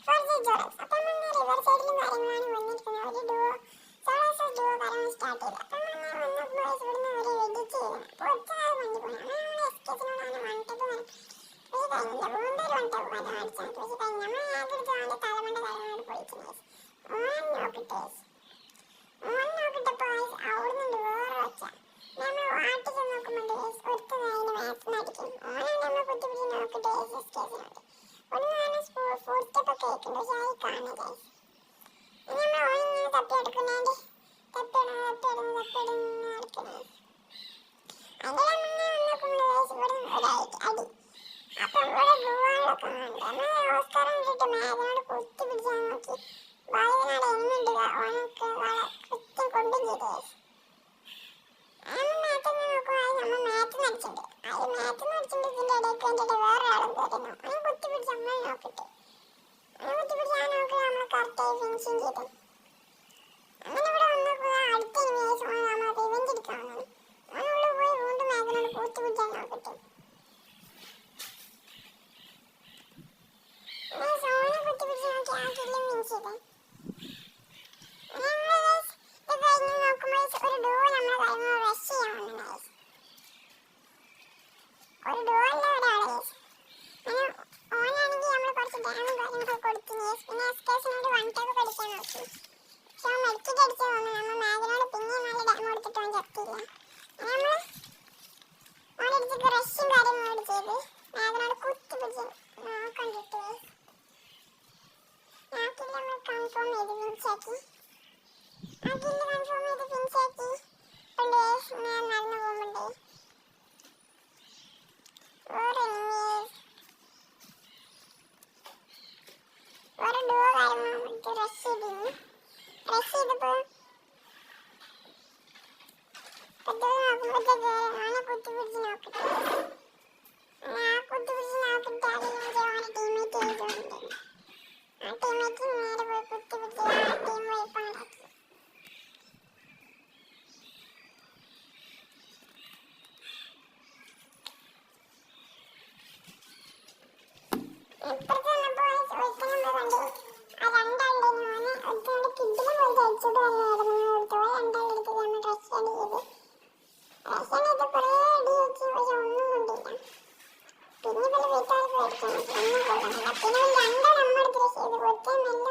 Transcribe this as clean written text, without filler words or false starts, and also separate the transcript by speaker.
Speaker 1: Forge ജോറക്സ്. അപ്പം നമ്മൾ river സൈഡിലും കാര്യങ്ങളാണ് വന്നിരിക്കുന്നത്. ഒരു ഡുവോ സോളോസ് ഡുവോ കാര്യങ്ങൾ സ്റ്റാർട്ട് ചെയ്തു. അപ്പം നമ്മൾ വന്നപ്പോൾ ഇവിടുന്ന് ഒരു എഡിറ്റ് ചെയ്യണം. അപ്പോൾ ഒറ്റ കാലം വണ്ടി പോകണം. അങ്ങനെ നമ്മൾ എസ്കേസിനോടാണ് വൺ ടപ്പ് പക്ഷേ കഴിഞ്ഞില്ല. വീണ്ടും ഒരു വൺ ടപ്പ് വരാൻ അടിച്ചാൽ പക്ഷേ കഴിഞ്ഞ നമ്മൾ ആദ്യം അവൻ്റെ തലമണ്ട കാര്യങ്ങളോട് പൊളിച്ചു. ഓൻ നോക്കിട്ടപ്പോൾ അവിടുന്ന് വേറെ വെച്ച നമ്മൾ വാട്ടിച്ച് നോക്കുമ്പോൾ ഒറ്റ നേരം മാത്സിന് അടിക്കും. ഓനാണ് നമ്മൾ കുത്തിപ്പിടിച്ച് നോക്കിട്ട് എസ്കേസിനോട് ഒന്ന് തന്നെ ഫുൾ സ്റ്റെപ്പ് ഒക്കെ കേൾക്കുന്നുണ്ട്. പക്ഷേ അത് കാണില്ല. നമ്മൾ ഓനിങ്ങനെ തപ്പിയെടുക്കുന്നുണ്ട്. തപ്പിയിടുന്നു നടക്കുന്നത്. അതിൻ്റെ മുന്നേ നോക്കുമ്പോൾ ഇവിടെ അടി. അപ്പം ഇവിടെ ഗുവാളൊക്കെ ഉണ്ട്. നമ്മൾ ഓസ്കാരം ഇട്ടിട്ട് മേഘനോട് കുത്തിപ്പിടിച്ചാൽ നോക്കി ബാലനാട് എന്നുണ്ട് ഓനൊക്കെ കൃത്യം കൊണ്ടും ചെയ്ത്. നമ്മൾ മാറ്റം നോക്കുമ്പോൾ നമ്മൾ മാറ്റിന് അടിച്ചിട്ടുണ്ട്. അത് മാറ്റിന് അടിച്ചിട്ട് ഇതിൻ്റെ ഇടയ്ക്ക് വേണ്ടിയിട്ട് വേറെ ആളും കയറുന്നു. അവൻ കുത്തിപ്പിടിച്ച് നമ്മൾ നോക്കിട്ട് അവൻ കുത്തിപ്പിടിച്ച് ആ നോക്കി നമ്മൾ കറക്റ്റായി ഫിനിഷിങ് ചെയ്തു. അങ്ങനെ ഇവിടെ വന്നപ്പോൾ അടുത്ത ഇമേജ് നമ്മൾ റിവെഞ്ച് എടുക്കാൻ വന്നു. അവനുള്ളിൽ പോയി വീണ്ടും മേഘനോട് കുത്തിപ്പിടിച്ചാൽ നോക്കിട്ട് സോണിനെ കുത്തിപ്പിടിച്ച് നോക്കി ആ കില്ലും ഫിനിഷ് ചെയ്തേ. ഒരു ഡുവോ നമ്മളെ കാര്യങ്ങൾ റഷ് ചെയ്യാൻ വന്നു. ഒരു ഡുവോ അല്ല ഒരാളെ അങ്ങനെ ഓനാണെങ്കിൽ നമ്മൾ കുറച്ച് ഡാമും കാര്യങ്ങളൊക്കെ കൊടുത്തു. പിന്നെ എസ്കേസിനോട് വൺ ടൈപ്പ് കളിക്കാൻ നോക്കി. പക്ഷെ അവൻ മെഡിക്കറ്റ് അടിച്ചു തോന്നുന്നു. നമ്മൾ മേഘനോട് പിന്നെയും നല്ല ഡാം കൊടുത്തിട്ട് അവൻ ചത്തില്ല. അങ്ങനെ നമ്മൾ ഓനടിച്ചിട്ട് റഷും കാര്യങ്ങളോട് ചെയ്ത് മേഘനോട് കുത്തിപ്പിടിച്ച് നോക്കണ്ടിട്ട് നാട്ടിൽ നമ്മൾ കൺഫേം ചെയ്ത് ഫിനിഷാക്കി. ആ കില്ല് കൺഫേം ചെയ്ത് ഫിനിഷാക്കി. ഇപ്പോൾ ഞാൻ നടന്നു പോകുന്നുണ്ട്. വേറെ ഡുവോ കാര്യങ്ങൾ റഷ് ചെയ്തിരുന്നു. റഷ് ചെയ്തപ്പോൾ നോക്കുമ്പോഴത്തേക്ക് ഓനെ കുത്തിപ്പിടിച്ച് നോക്കിട്ട് ആ കുത്തിപ്പിടിച്ച് നോക്കിയിട്ട് അതിൽ ഓനെ ടീമേറ്റ് ചെയ്തുകൊണ്ട് ആ ടീമേറ്റ് നേരെ പോയി കുത്തിപ്പിടിച്ച് ആ ടീം വൈപ്പുണ്ടാക്കി. ഇപ്പുറത്ത് വന്നപ്പോൾ ഒരിക്കൽ നമ്മൾ കണ്ടു ആ രണ്ടാളുടെ ഓനെ ഒരുത്തോടെ കിഡിലും പോയി അടിച്ചോട്ട് വന്നു കൊടുത്തു. രണ്ടാളെടുത്ത് നമ്മൾ റഷ്യാണ് ചെയ്ത്. റഷ്യാണ് ചെയ്ത് കുറേ അടി വെച്ച് പക്ഷെ ഒന്നും കൊണ്ടില്ല. പിന്നെ പല വീട്ടുകാർക്ക് മേടിക്കാൻ ഒന്നും കൊള്ളുന്നില്ല. പിന്നെ രണ്ടാൾ നമ്മൾ എടുത്ത് ചെയ്ത് ഒറ്റ മെല്ലെ